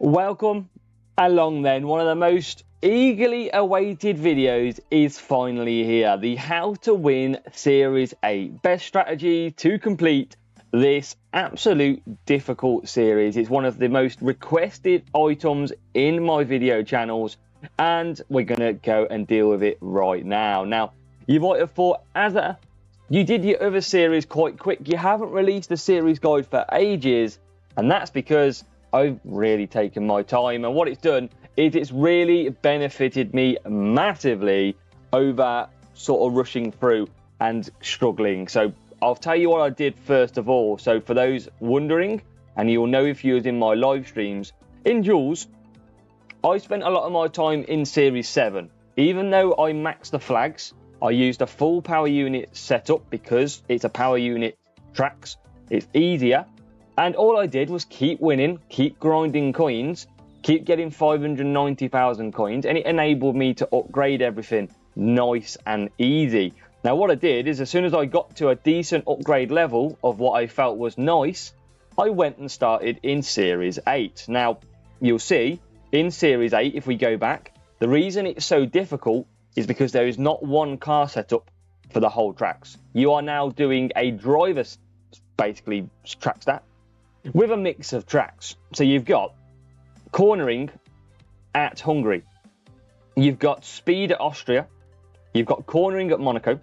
Welcome along then. One of the most eagerly awaited videos is finally here. The How to Win Series 8. Best strategy to complete this absolute difficult series. It's one of the most requested items in my video channels, and we're going to go and deal with it right now. Now, you might have thought, you did your other series quite quick. You haven't released a series guide for ages, and that's because I've really taken my time, and what it's done is it's really benefited me massively over sort of rushing through and struggling. So I'll tell you what I did first of all. So for those wondering, and you'll know if you was in my live streams, in duels, I spent a lot of my time in Series 7. Even though I maxed the flags, I used a full power unit setup because it's a power unit tracks. It's easier. And all I did was keep winning, keep grinding coins, keep getting 590,000 coins, and it enabled me to upgrade everything nice and easy. Now, what I did is as soon as I got to a decent upgrade level of what I felt was nice, I went and started in Series 8. Now, you'll see in Series 8, if we go back, the reason it's so difficult is because there is not one car setup for the whole tracks. You are now doing a driver's basically track stat with a mix of tracks. So you've got cornering at Hungary, you've got speed at Austria, you've got cornering at Monaco,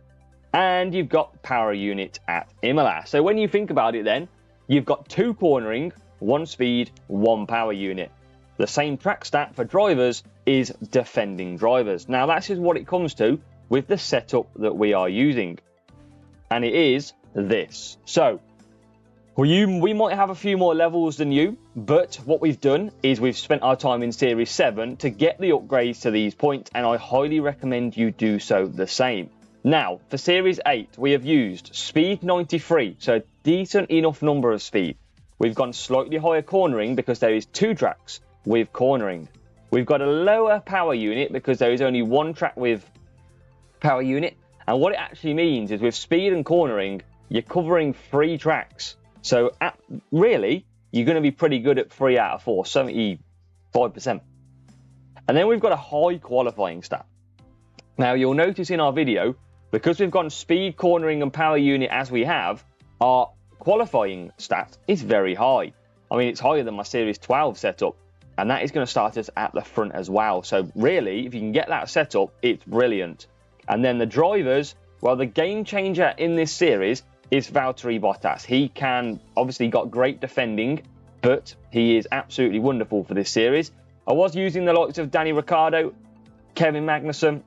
and you've got power unit at Imola. So when you think about it then, you've got 2 cornering, 1 speed, 1 power unit. The same track stat for drivers is defending drivers. Now that's just what it comes to with the setup that we are using, and it is this. So we might have a few more levels than you, but what we've done is we've spent our time in Series 7 to get the upgrades to these points, and I highly recommend you do so the same. Now, for Series 8, we have used speed 93, so a decent enough number of speed. We've gone slightly higher cornering because there is 2 tracks with cornering. We've got a lower power unit because there is only 1 track with power unit, and what it actually means is with speed and cornering, you're covering 3 tracks. So really, you're going to be pretty good at 3 out of 4, 75%. And then we've got a high qualifying stat. Now, you'll notice in our video, because we've gone speed, cornering, and power unit as we have, our qualifying stat is very high. I mean, it's higher than my Series 12 setup, and that is going to start us at the front as well. So really, if you can get that setup, it's brilliant. And then the drivers, well, the game changer in this series is Valtteri Bottas. He can obviously got great defending, but he is absolutely wonderful for this series. I was using the likes of Danny Ricciardo, Kevin Magnussen,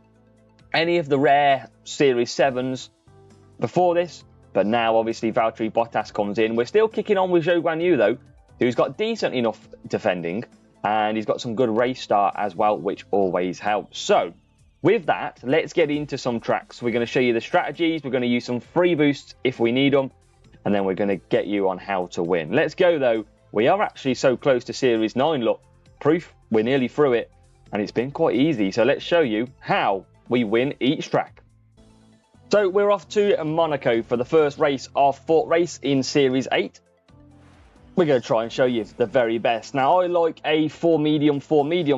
any of the rare Series 7s before this, but now obviously Valtteri Bottas comes in. We're still kicking on with Zhou Guanyu though, who's got decent enough defending, and he's got some good race start as well, which always helps. So with that, let's get into some tracks. We're going to show you the strategies. We're going to use some free boosts if we need them. And then we're going to get you on how to win. Let's go, though. We are actually so close to Series 9. Look, proof, we're nearly through it. And it's been quite easy. So let's show you how we win each track. So we're off to Monaco for the first race of Fort Race in Series 8. We're going to try and show you the very best. Now, I like a 4 medium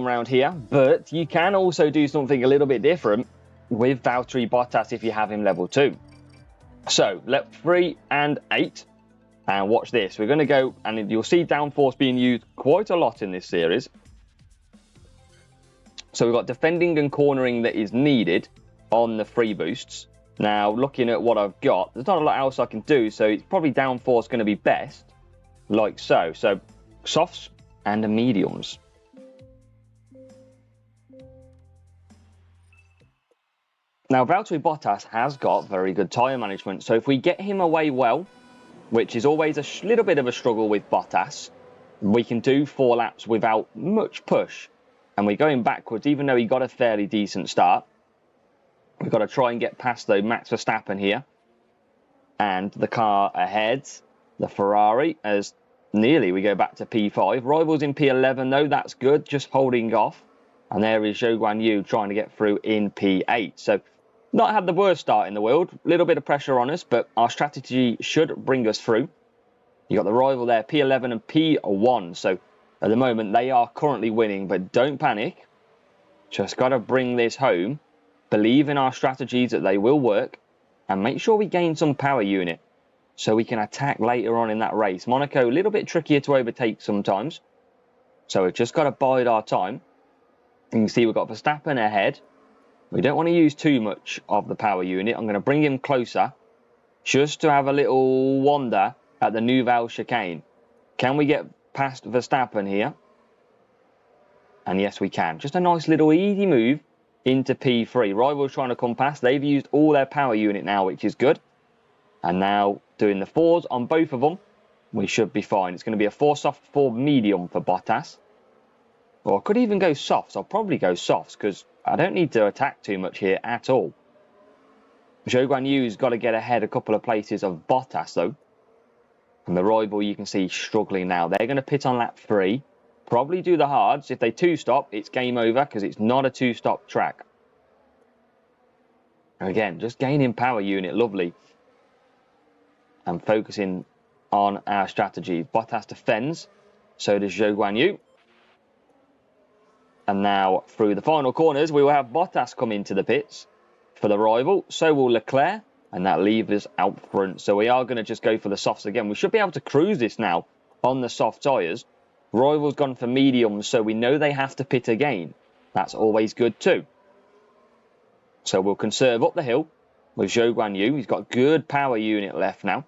round here, but you can also do something a little bit different with Valtteri Bottas if you have him level 2. So, lap 3 and 8, and watch this. We're going to go, and you'll see downforce being used quite a lot in this series. So we've got defending and cornering that is needed on the free boosts. Now, looking at what I've got, there's not a lot else I can do, so it's probably downforce going to be best. Like so. So softs and mediums. Now Valtteri Bottas has got very good tyre management, so if we get him away well, which is always a little bit of a struggle with Bottas, we can do 4 laps without much push, and we're going backwards even though he got a fairly decent start. We've got to try and get past though Max Verstappen here, and the car ahead, the Ferrari, as nearly we go back to P5. Rivals in P11 though, that's good, just holding off. And there is Zhou Guanyu trying to get through in P8. So not had the worst start in the world, a little bit of pressure on us, but our strategy should bring us through. You got the rival there, P11 and P1. So At the moment, they are currently winning, but don't panic. Just got to bring this home. Believe in our strategies that they will work. And make sure we gain some power unit so we can attack later on in that race. Monaco, a little bit trickier to overtake sometimes. So we've just got to bide our time. You can see we've got Verstappen ahead. We don't want to use too much of the power unit. I'm going to bring him closer just to have a little wander at the Nouvelle chicane. Can we get past Verstappen here? And yes, we can. Just a nice little easy move into P3. Rivals trying to come past. They've used all their power unit now, which is good. And now doing the 4s on both of them. We should be fine. It's going to be a 4 soft, 4 medium for Bottas. Or I could even go softs. I'll probably go softs because I don't need to attack too much here at all. Zhou Guanyu's got to get ahead a couple of places of Bottas though. And the rival you can see struggling now. They're going to pit on lap 3. Probably do the hards. If they 2-stop, it's game over because it's not a 2-stop track. Again, just gaining power unit. Lovely. And focusing on our strategy. Bottas defends. So does Zhou Guanyu. And now through the final corners, we will have Bottas come into the pits for the rival. So will Leclerc. And that leaves us out front. So we are going to just go for the softs again. We should be able to cruise this now on the soft tyres. Rival's gone for mediums, so we know they have to pit again. That's always good too. So we'll conserve up the hill with Zhou Guanyu. He's got good power unit left now.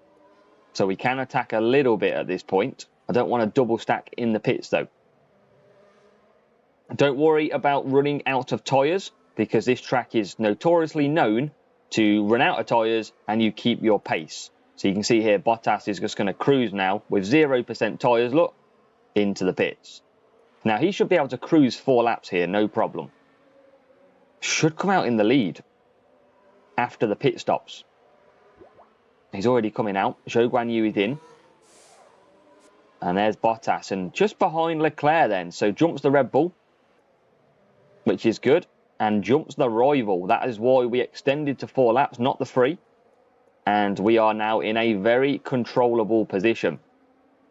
So we can attack a little bit at this point. I don't want to double stack in the pits though. Don't worry about running out of tyres because this track is notoriously known to run out of tyres and you keep your pace. So you can see here Bottas is just going to cruise now with 0% tyres, look, into the pits. Now he should be able to cruise 4 laps here, no problem. Should come out in the lead after the pit stops. He's already coming out. Zhou Guanyu is in. And there's Bottas. And just behind Leclerc then. So jumps the Red Bull, which is good. And jumps the rival. That is why we extended to 4 laps, not the 3. And we are now in a very controllable position.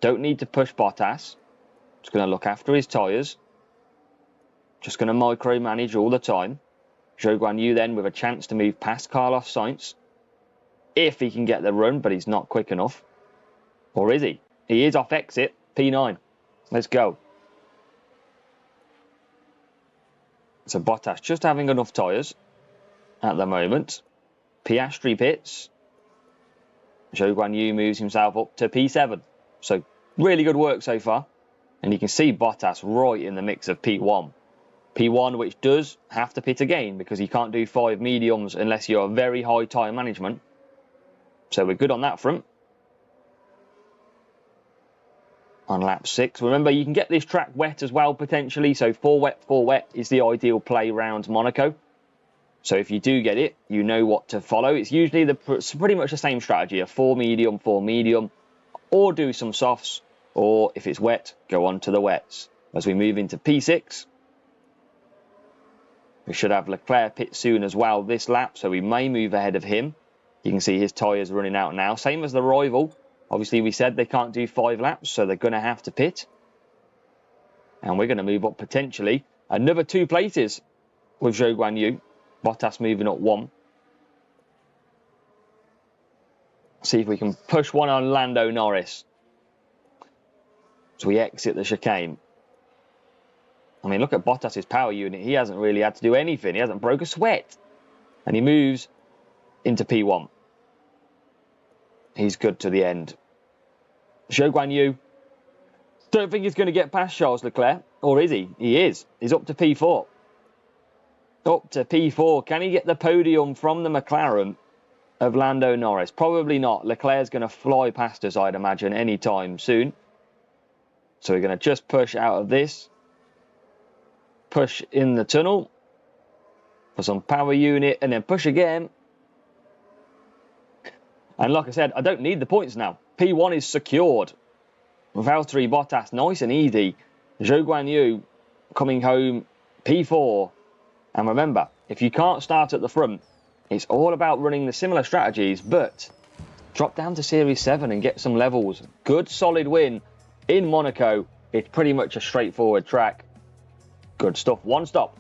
Don't need to push Bottas. Just going to look after his tyres. Just going to micromanage all the time. Zhou Guanyu then with a chance to move past Carlos Sainz. If he can get the run, but he's not quick enough. Or is he? He is off exit. P9. Let's go. So Bottas just having enough tyres at the moment. Piastri pits. Zhou Guanyu moves himself up to P7. So really good work so far. And you can see Bottas right in the mix of P1. P1 which does have to pit again because you can't do 5 mediums unless you're very high tyre management. So we're good on that front. On lap 6. Remember, you can get this track wet as well potentially. So 4 wet is the ideal play round Monaco. So if you do get it, you know what to follow. It's usually pretty much the same strategy. A 4 medium, or do some softs. Or if it's wet, go on to the wets. As we move into P6. We should have Leclerc pit soon as well this lap. So we may move ahead of him. You can see his tyres running out now. Same as the rival. Obviously, we said they can't do 5 laps, so they're going to have to pit. And we're going to move up potentially another 2 places with Zhou Guanyu. Bottas moving up 1. See if we can push one on Lando Norris. So we exit the chicane. I mean, look at Bottas' power unit. He hasn't really had to do anything. He hasn't broke a sweat. And he moves into P1. He's good to the end. Zhou Guanyu. Don't think he's going to get past Charles Leclerc. Or is he? He is. He's up to P4. Up to P4. Can he get the podium from the McLaren of Lando Norris? Probably not. Leclerc's going to fly past us, I'd imagine, anytime soon. So we're going to just push out of this. Push in the tunnel. For some power unit. And then push again. And like I said, I don't need the points now. P1 is secured. Valtteri Bottas, nice and easy. Zhou Guanyu coming home P4. And remember, if you can't start at the front, it's all about running the similar strategies, but drop down to Series 7 and get some levels. Good solid win in Monaco It's pretty much a straightforward track. Good stuff. One stop.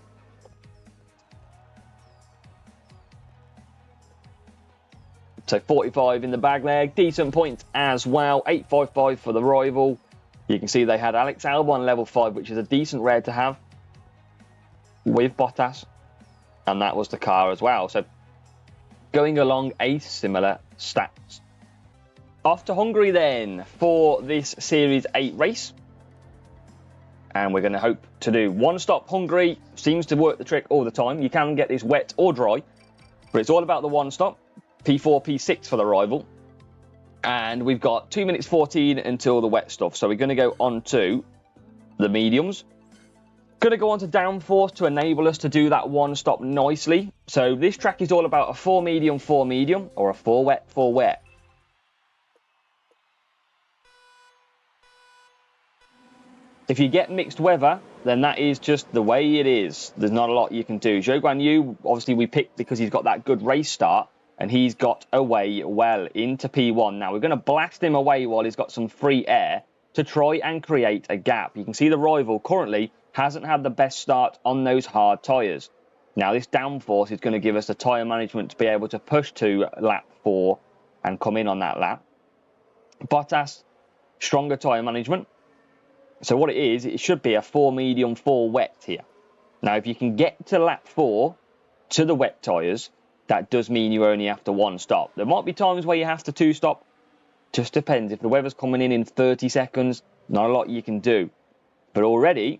So 45 in the bag leg. Decent points as well. 855 for the rival. You can see they had Alex Albon level 5, which is a decent rare to have with Bottas. And that was the car as well. So going along a similar stats. Off to Hungary then for this Series 8 race. And we're going to hope to do one stop. Hungary seems to work the trick all the time. You can get this wet or dry, but it's all about the one stop. P4, P6 for the rival. And we've got 2 minutes 14 until the wet stuff. So we're going to go on to the mediums. Going to go on to downforce to enable us to do that one stop nicely. So this track is all about a 4 medium, or a 4 wet, 4 wet. If you get mixed weather, then that is just the way it is. There's not a lot you can do. Zhou Guan Yu, obviously we picked because he's got that good race start, and he's got away well into P1. Now we're going to blast him away while he's got some free air to try and create a gap. You can see the rival currently hasn't had the best start on those hard tyres. Now this downforce is going to give us the tyre management to be able to push to lap 4 and come in on that lap. Bottas, stronger tyre management. So what it is, it should be a 4 medium, 4 wet here. Now if you can get to lap 4 to the wet tyres, that does mean you only have to one stop. There might be times where you have to two stop. Just depends. If the weather's coming in 30 seconds, not a lot you can do. But already,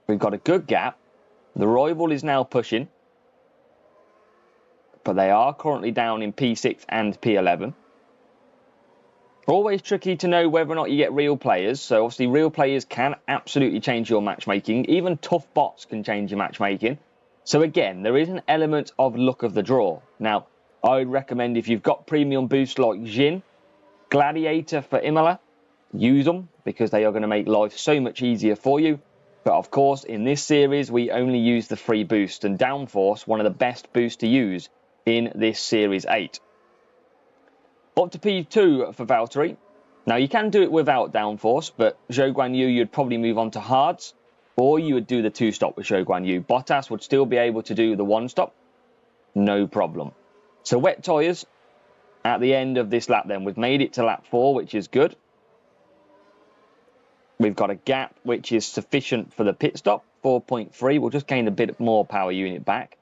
we've got a good gap. The rival is now pushing. But they are currently down in P6 and P11. Always tricky to know whether or not you get real players. So obviously real players can absolutely change your matchmaking. Even tough bots can change your matchmaking. So again, there is an element of luck of the draw. Now, I would recommend if you've got premium boosts like Jin, Gladiator for Imola, use them because they are going to make life so much easier for you. But of course, in this series, we only use the free boost, and downforce, one of the best boosts to use in this Series 8. Up to P2 for Valtteri. Now, you can do it without downforce, but Zhou Guan Yu, you'd probably move on to hards, or you would do the 2-stop with Zhou Guan Yu. Bottas would still be able to do the 1-stop, no problem. So wet tyres at the end of this lap then. We've made it to lap 4, which is good. We've got a gap which is sufficient for the pit stop, 4.3. We'll just gain a bit more power unit back.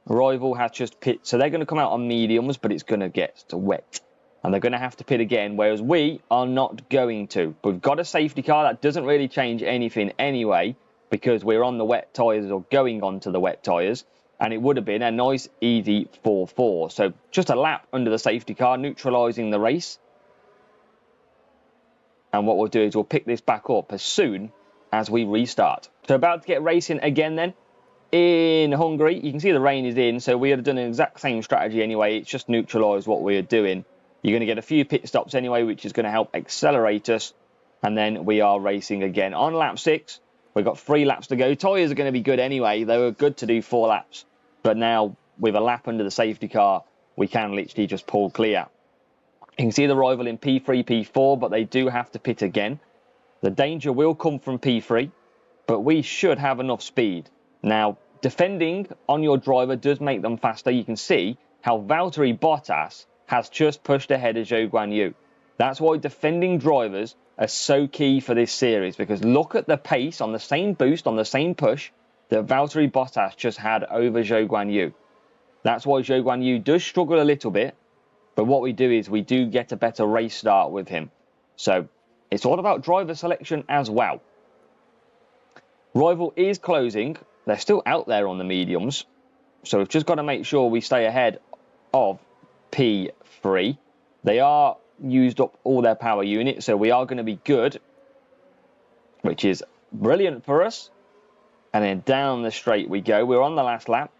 Rival has just pit, so they're going to come out on mediums, but it's going to get wet. And they're going to have to pit again, whereas we are not going to. But we've got a safety car. That doesn't really change anything anyway, because we're on the wet tyres or going on to the wet tyres. And it would have been a nice, easy 4-4. So just a lap under the safety car, neutralising the race. And what we'll do is we'll pick this back up as soon as we restart. So about to get racing again then. In Hungary, you can see the rain is in, so we had done an exact same strategy anyway. It's just neutralised what we are doing. You're going to get a few pit stops anyway, which is going to help accelerate us. And then we are racing again. On lap 6, we've got 3 laps to go. Tyres are going to be good anyway. They were good to do 4 laps. But now, with a lap under the safety car, we can literally just pull clear. You can see the rival in P3, P4, but they do have to pit again. The danger will come from P3, but we should have enough speed. Now, defending on your driver does make them faster. You can see how Valtteri Bottas has just pushed ahead of Zhou Guan Yu. That's why defending drivers are so key for this series, because look at the pace on the same boost, on the same push that Valtteri Bottas just had over Zhou Guan Yu. That's why Zhou Guan Yu does struggle a little bit, but what we do is we do get a better race start with him. So it's all about driver selection as well. Rival is closing. They're still out there on the mediums. So we've just got to make sure we stay ahead of P3. They are used up all their power units, so we are going to be good, which is brilliant for us. And then down the straight we go. We're on the last lap.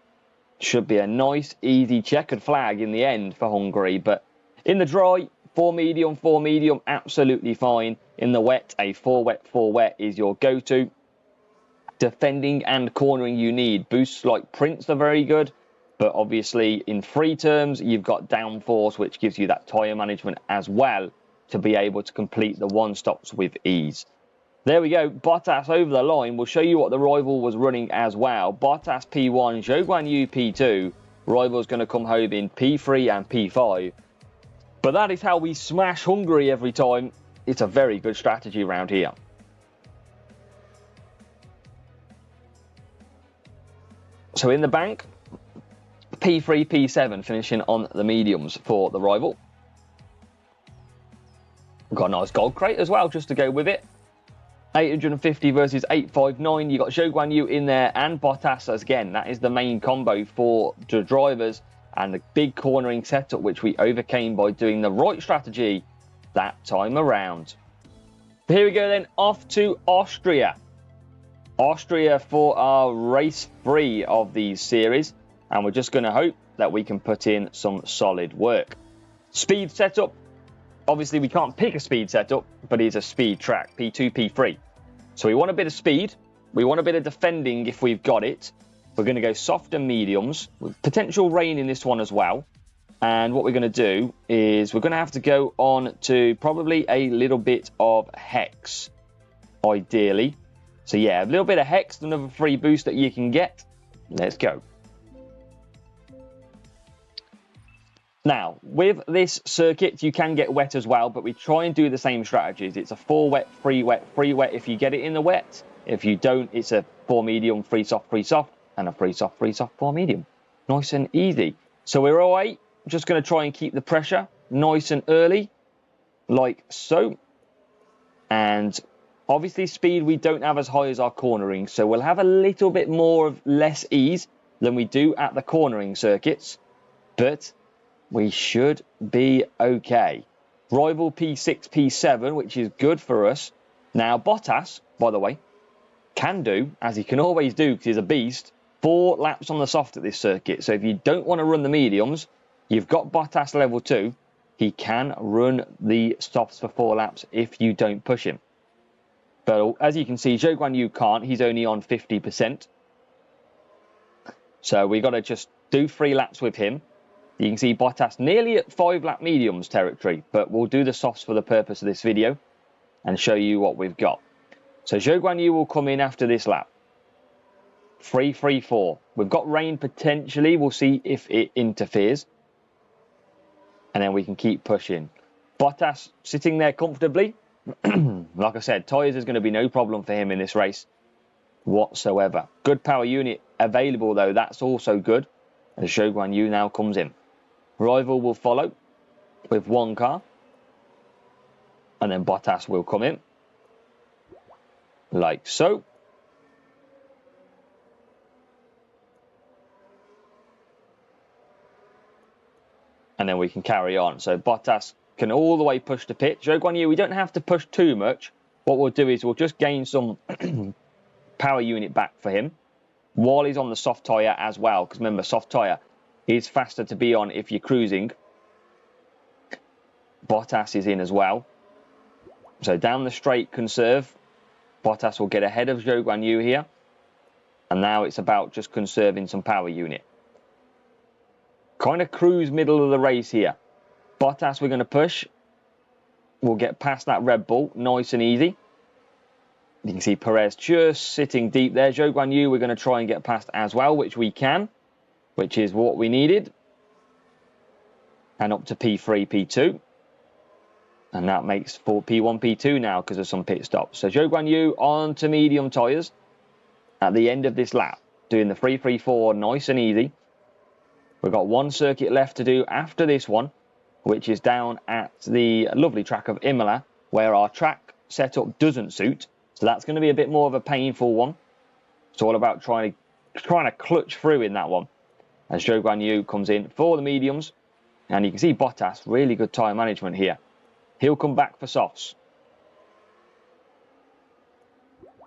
Should be a nice, easy checkered flag in the end for Hungary. But in the dry, 4 medium, absolutely fine. In the wet, a 4 wet is your go-to. Defending and cornering you need. Boosts like Prince are very good. But obviously, in free terms, you've got downforce, which gives you that tyre management as well to be able to complete the 1-stops with ease. There we go, Bottas over the line. We'll show you what the rival was running as well. Bottas P1, Zhou Guanyu P2. Rival's going to come home in P3 and P5. But that is how we smash Hungary every time. It's a very good strategy around here. So in the bank, P3, P7 finishing on the mediums for the rival. We've got a nice gold crate as well, just to go with it. 850 versus 859. You got Zhou Guanyu in there and Bottas again. That is the main combo for the drivers and the big cornering setup, which we overcame by doing the right strategy that time around. But here we go then, off to Austria. Austria for our race 3 of these series. And we're just going to hope that we can put in some solid work. Speed setup. Obviously, we can't pick a speed setup, but it's a speed track, P2, P3. So we want a bit of speed. We want a bit of defending if we've got it. We're going to go soft and mediums, with potential rain in this one as well. And what we're going to do is we're going to have to go on to probably a little bit of hex, ideally. So yeah, a little bit of hex, another free boost that you can get. Let's go. Now, with this circuit, you can get wet as well, but we try and do the same strategies. It's a 4 wet, 3 wet, 3 wet if you get it in the wet. If you don't, it's a 4 medium, 3 soft, and a 3 soft, 4 medium. Nice and easy. So we're all right. Just going to try and keep the pressure nice and early, like so. And obviously speed we don't have as high as our cornering, so we'll have a little bit more of less ease than we do at the cornering circuits. But we should be okay. Rival P6, P7, which is good for us. Now, Bottas, by the way, can do, as he can always do because he's a beast, 4 laps on the soft at this circuit. So if you don't want to run the mediums, you've got Bottas level 2. He can run the softs for 4 laps if you don't push him. But as you can see, Zhou Guanyu can't. He's only on 50%. So we've got to just do 3 laps with him. You can see Bottas nearly at 5 lap mediums territory, but we'll do the softs for the purpose of this video and show you what we've got. So Zhou Guanyu will come in after this lap. 3-3-4. We've got rain potentially. We'll see if it interferes. And then we can keep pushing. Bottas sitting there comfortably. Like I said, tyres is going to be no problem for him in this race whatsoever. Good power unit available though. That's also good. As Zhou Guanyu now comes in. Rival will follow with 1 car. And then Bottas will come in. Like so. And then we can carry on. So Bottas can all the way push the pit. Zhou Guanyu, we don't have to push too much. What we'll do is we'll just gain some power unit back for him. While he's on the soft tyre as well. Because remember, soft tyre is faster to be on if you're cruising. Bottas is in as well. So down the straight, conserve. Bottas will get ahead of Zhou Guanyu here. And now it's about just conserving some power unit. Kind of cruise middle of the race here. Bottas we're going to push. We'll get past that Red Bull. Nice and easy. You can see Perez just sitting deep there. Zhou Guanyu we're going to try and get past as well, which we can. Which is what we needed. And up to P3, P2. And that makes for P1, P2 now because of some pit stops. So Zhou Guanyu on to medium tyres at the end of this lap. Doing the 3-3-4 nice and easy. We've got 1 circuit left to do after this one, which is down at the lovely track of Imola, where our track setup doesn't suit. So that's going to be a bit more of a painful one. It's all about trying to clutch through in that one. As Zhou Guanyu comes in for the mediums. And you can see Bottas, really good tyre management here. He'll come back for softs.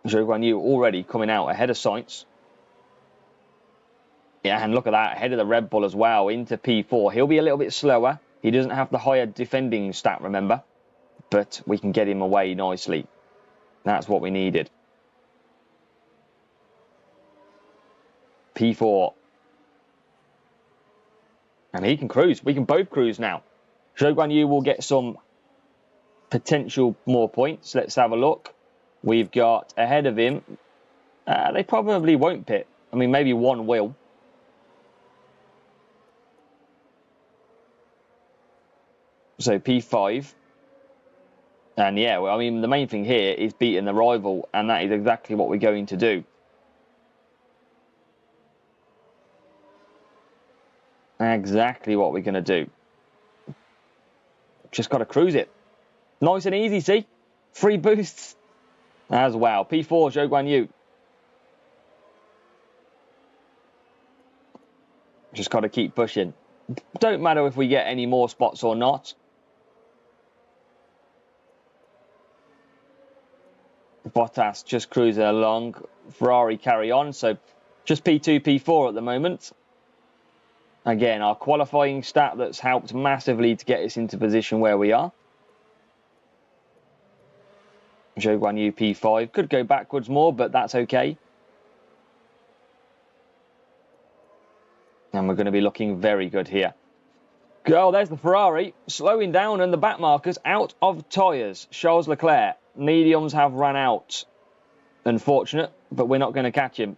Zhou Guanyu already coming out ahead of Sainz. Yeah, and look at that, ahead of the Red Bull as well, into P4. He'll be a little bit slower. He doesn't have the higher defending stat, remember. But we can get him away nicely. That's what we needed. P4. And he can cruise. We can both cruise now. Zhou Guanyu will get some potential more points. Let's have a look. we've got ahead of him. They probably won't pit. I mean, maybe one will. So P5. And yeah, well, I mean, the main thing here is beating the rival, and that is exactly what we're going to do. Exactly what we're going to do. Just got to cruise it. Nice and easy, see? 3 boosts as well. P4, Zhou Guan Yu. Just got to keep pushing. Don't matter if we get any more spots or not. Bottas just cruising along. Ferrari carry on. So just P2, P4 at the moment. Again, our qualifying stat that's helped massively to get us into position where we are. Zhou Guan Yu P5. Could go backwards more, but that's okay. And we're going to be looking very good here. Oh, there's the Ferrari. Slowing down and the back markers out of tyres. Charles Leclerc. Mediums have run out. Unfortunate, but we're not going to catch him.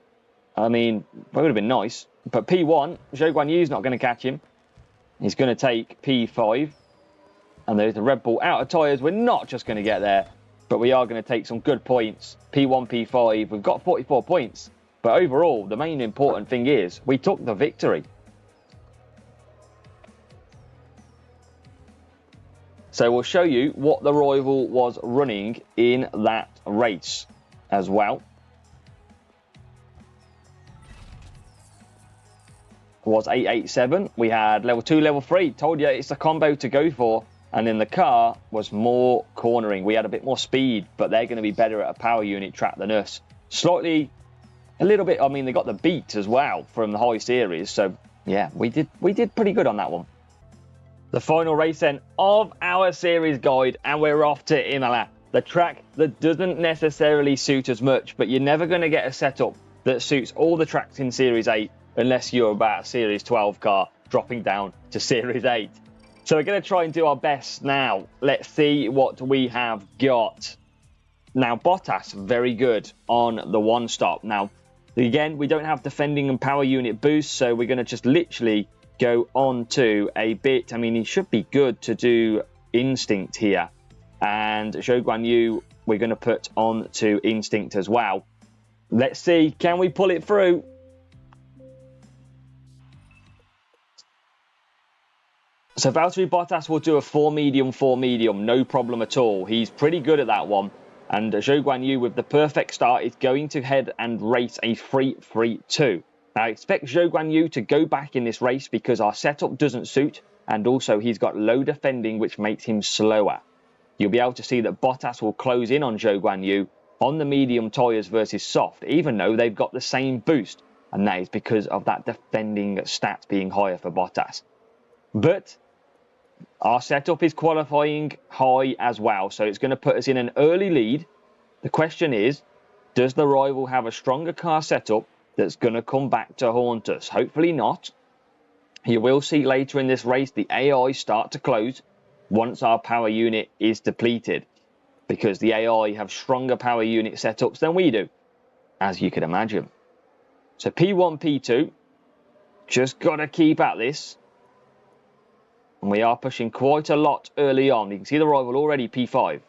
I mean, it would have been nice. But P1, Zhou Guan Yu's not going to catch him. He's going to take P5. And there's the Red Bull out of tyres. We're not just going to get there, but we are going to take some good points. P1, P5, we've got 44 points. But overall, the main important thing is we took the victory. So we'll show you what the rival was running in that race as well. Was 887. We had level 2, level 3. Told you it's a combo to go for. And then the car was more cornering. We had a bit more speed, but they're going to be better at a power unit track than us. Slightly, a little bit. I mean, they got the beat as well from the high series. So yeah, we did pretty good on that one. The final race then of our series guide, and we're off to Imola. The track that doesn't necessarily suit as much, but you're never going to get a setup that suits all the tracks in Series 8 unless you're about a Series 12 car dropping down to Series 8. So we're going to try and do our best now. Let's see what we have got. Now, Bottas, very good on the one stop. Now, again, we don't have defending and power unit boost, so we're going to just literally go on to a bit. I mean, he should be good to do instinct here. And Zhou Guan Yu, we're going to put on to instinct as well. Let's see, can we pull it through? So Valtteri Bottas will do a 4 medium, no problem at all. He's pretty good at that one. And Zhou Guan Yu with the perfect start is going to head and race a 3-3-2. Now, I expect Zhou Guan Yu to go back in this race because our setup doesn't suit, and also he's got low defending, which makes him slower. You'll be able to see that Bottas will close in on Zhou Guan Yu on the medium tyres versus soft, even though they've got the same boost, and that is because of that defending stat being higher for Bottas. But our setup is qualifying high as well, so it's going to put us in an early lead. The question is, does the rival have a stronger car setup that's going to come back to haunt us? Hopefully not. You will see later in this race the AI start to close once our power unit is depleted, because the AI have stronger power unit setups than we do, as you can imagine. So P1, P2, just got to keep at this. And we are pushing quite a lot early on. You can see the rival already P5.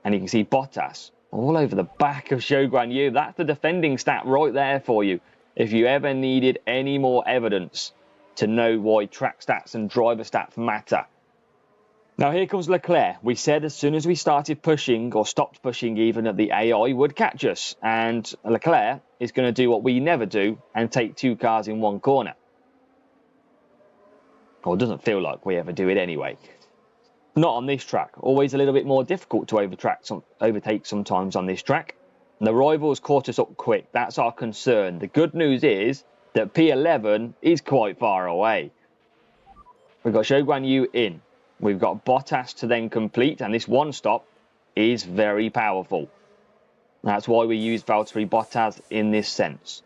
And you can see Bottas all over the back of Zhou Guan Yu. That's the defending stat right there for you, if you ever needed any more evidence to know why track stats and driver stats matter. Now here comes Leclerc. We said as soon as we started pushing, or stopped pushing even, that the AI would catch us. And Leclerc is going to do what we never do and take 2 cars in one corner. Or it doesn't feel like we ever do it anyway. Not on this track. Always a little bit more difficult to overtake sometimes on this track. And the rivals caught us up quick. That's our concern. The good news is that P11 is quite far away. We've got Zhou Guan Yu in. We've got Bottas to then complete. And this one stop is very powerful. That's why we use Valtteri Bottas in this sense.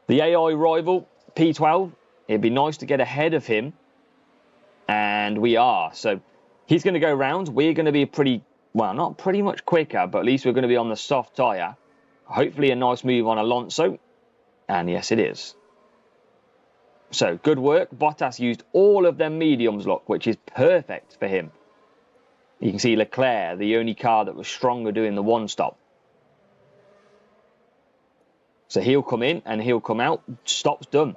The AI rival, P12. It'd be nice to get ahead of him. And we are. So he's going to go round. We're going to be pretty well, not pretty much quicker, but at least we're going to be on the soft tyre. Hopefully a nice move on Alonso. And yes, it is. So, good work. Bottas used all of them mediums, look, which is perfect for him. You can see Leclerc, the only car that was stronger doing the one stop. So he'll come in and he'll come out. Stop's done.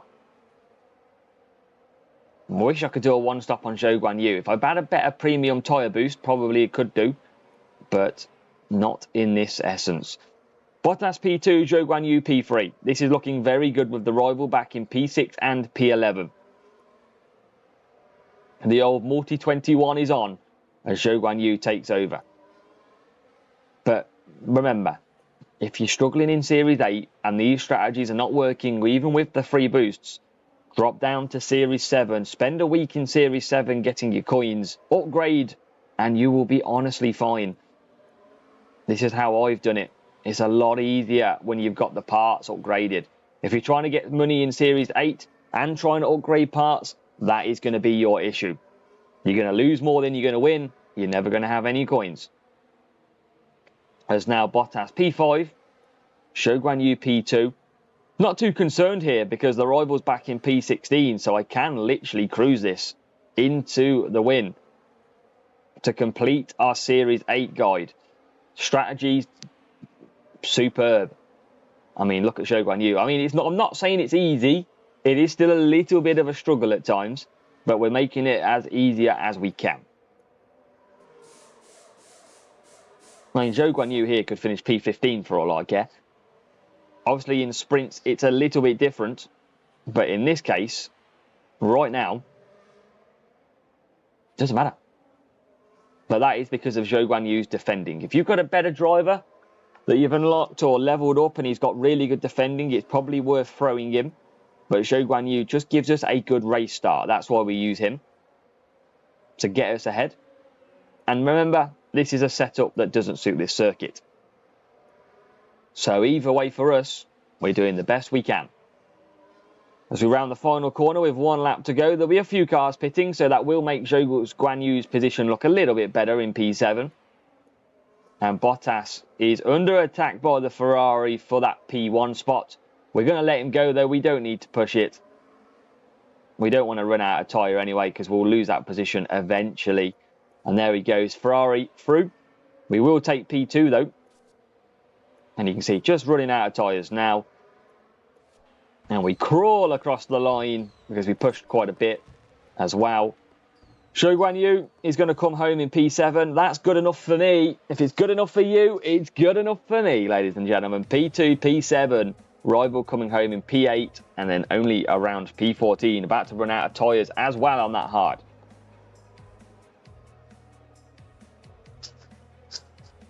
I wish I could do a one stop on Zhou Guanyu. If I'd had a better premium tyre boost, probably it could do. But not in this essence. Bottas P2, Zhou Guanyu P3. This is looking very good with the rival back in P6 and P11. The old multi-21 is on as Zhou Guanyu takes over. But remember, if you're struggling in Series 8 and these strategies are not working, even with the free boosts, drop down to Series 7, spend a week in Series 7 getting your coins, upgrade, and you will be honestly fine. This is how I've done it. It's a lot easier when you've got the parts upgraded. If you're trying to get money in Series 8 and trying to upgrade parts, that is going to be your issue. You're going to lose more than you're going to win. You're never going to have any coins. As now Bottas P5, Zhou Guanyu P2. Not too concerned here because the rival's back in P16, so I can literally cruise this into the win to complete our Series 8 guide. Strategies, superb. I mean, look at Zhou Guanyu. I mean, I'm not saying it's easy. It is still a little bit of a struggle at times, but we're making it as easier as we can. I mean, Zhou Guanyu here could finish P15 for all I care. Obviously, in sprints, it's a little bit different. But in this case, right now, it doesn't matter. But that is because of Zhou Guanyu's defending. If you've got a better driver that you've unlocked or leveled up and he's got really good defending, it's probably worth throwing him. But Zhou Guanyu just gives us a good race start. That's why we use him to get us ahead. And remember, this is a setup that doesn't suit this circuit. So either way for us, we're doing the best we can. As we round the final corner with one lap to go, there'll be a few cars pitting, so that will make Zhou Guanyu's position look a little bit better in P7. And Bottas is under attack by the Ferrari for that P1 spot. We're going to let him go though, we don't need to push it. We don't want to run out of tyre anyway because we'll lose that position eventually. And there he goes, Ferrari through. We will take P2 though. And you can see just running out of tyres now. And we crawl across the line because we pushed quite a bit as well. Zhou Guanyu is going to come home in P7. That's good enough for me. If it's good enough for you, it's good enough for me, ladies and gentlemen. P2, P7. Rival coming home in P8 and then only around P14. About to run out of tyres as well on that hard.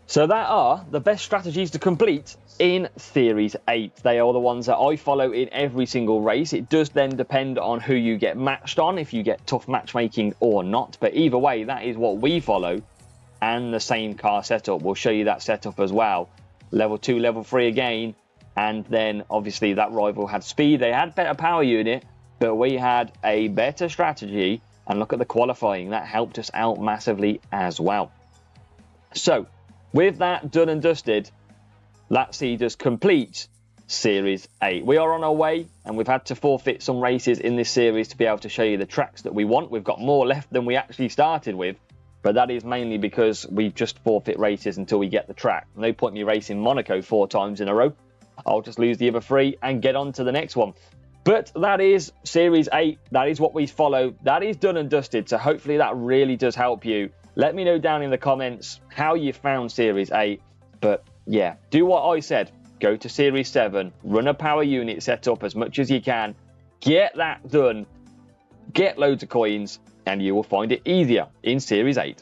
So that are the best strategies to complete in Series 8. They are the ones that I follow in every single race. It does then depend on who you get matched on, if you get tough matchmaking or not. But either way, that is what we follow. And the same car setup. We'll show you that setup as well. Level 2, level 3 again. And then obviously that rival had speed. They had better power unit, but we had a better strategy. And look at the qualifying. That helped us out massively as well. So with that done and dusted, that sees us complete Series 8. We are on our way, and we've had to forfeit some races in this series to be able to show you the tracks that we want. We've got more left than we actually started with, but that is mainly because we just forfeit races until we get the track. No point me racing Monaco 4 times in a row. I'll just lose the other 3 and get on to the next one. But that is Series 8. That is what we follow. That is done and dusted, so hopefully that really does help you. Let me know down in the comments how you found Series 8. But yeah, do what I said. Go to Series 7, run a power unit setup as much as you can. Get that done. Get loads of coins, and you will find it easier in Series 8.